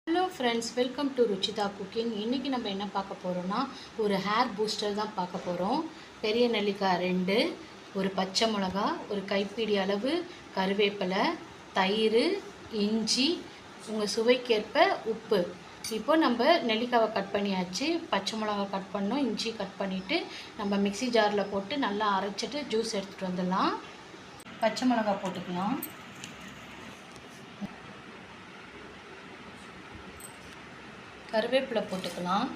Hello friends, welcome to Ruchitha cooking. இன்றைக்கி நம்ம என்ன பார்க்க போகிறோன்னா, ஒரு ஹேர் பூஸ்டர் தான் பார்க்க போகிறோம். பெரிய நெல்லிக்காய் 2, ஒரு பச்சை மிளகா, ஒரு கைப்பிடி அளவு கருவேப்பிலை, தயிர், இஞ்சி, உங்கள் சுவைக்கேற்ப உப்பு. இப்போ நம்ம நெல்லிக்காவை கட் பண்ணியாச்சு, பச்சை மிளகா கட் பண்ணோம், இஞ்சி கட் பண்ணிவிட்டு நம்ம மிக்ஸி ஜாரில் போட்டு நல்லா அரைச்சிட்டு ஜூஸ் எடுத்துகிட்டு வந்துடலாம். பச்சை மிளகா போட்டுக்கலாம், கருவேப்பிலை போட்டுக்கலாம்,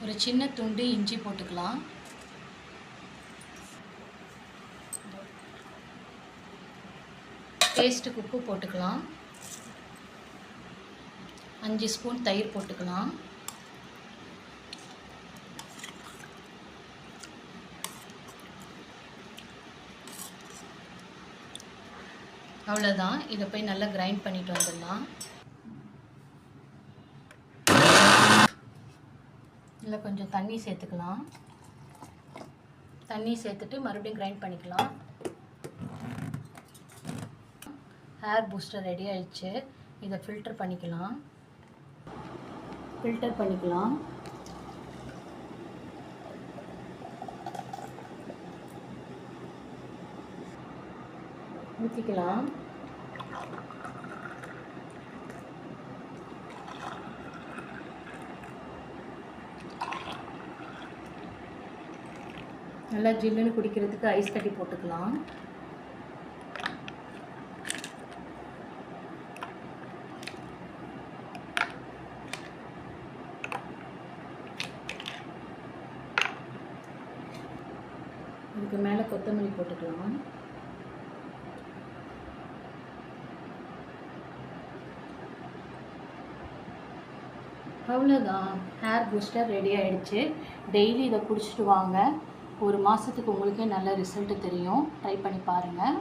ஒரு சின்ன துண்டு இஞ்சி போட்டுக்கலாம், டேஸ்ட்டுக்கு உப்பு போட்டுக்கலாம், 5 ஸ்பூன் தயிர் போட்டுக்கலாம், அவ்வளோதான். இதை போய் நல்லா கிரைண்ட் பண்ணிட்டு வந்துடலாம். இதில் கொஞ்சம் தண்ணி சேர்த்துக்கலாம், தண்ணி சேர்த்துட்டு மறுபடியும் கிரைண்ட் பண்ணிக்கலாம். ஹேர் பூஸ்டர் ரெடி ஆயிடுச்சு. இதை ஃபில்டர் பண்ணிக்கலாம். ஊற்றிக்கலாம். நல்லா ஜில்லுன்னு குடிக்கிறதுக்கு ஐஸ் கட்டி போட்டுக்கலாம். இதுக்கு மேலே கொத்தமல்லி போட்டுக்கலாம். அவ்வளோதான், ஹேர் பூஸ்டர் ரெடி ஆகிடுச்சு. டெய்லி இதை குடிச்சிட்டு வாங்க. ஒரு மாதத்துக்கு உங்களுக்கே நல்ல ரிசல்ட்டு தெரியும். ட்ரை பண்ணி பாருங்கள்.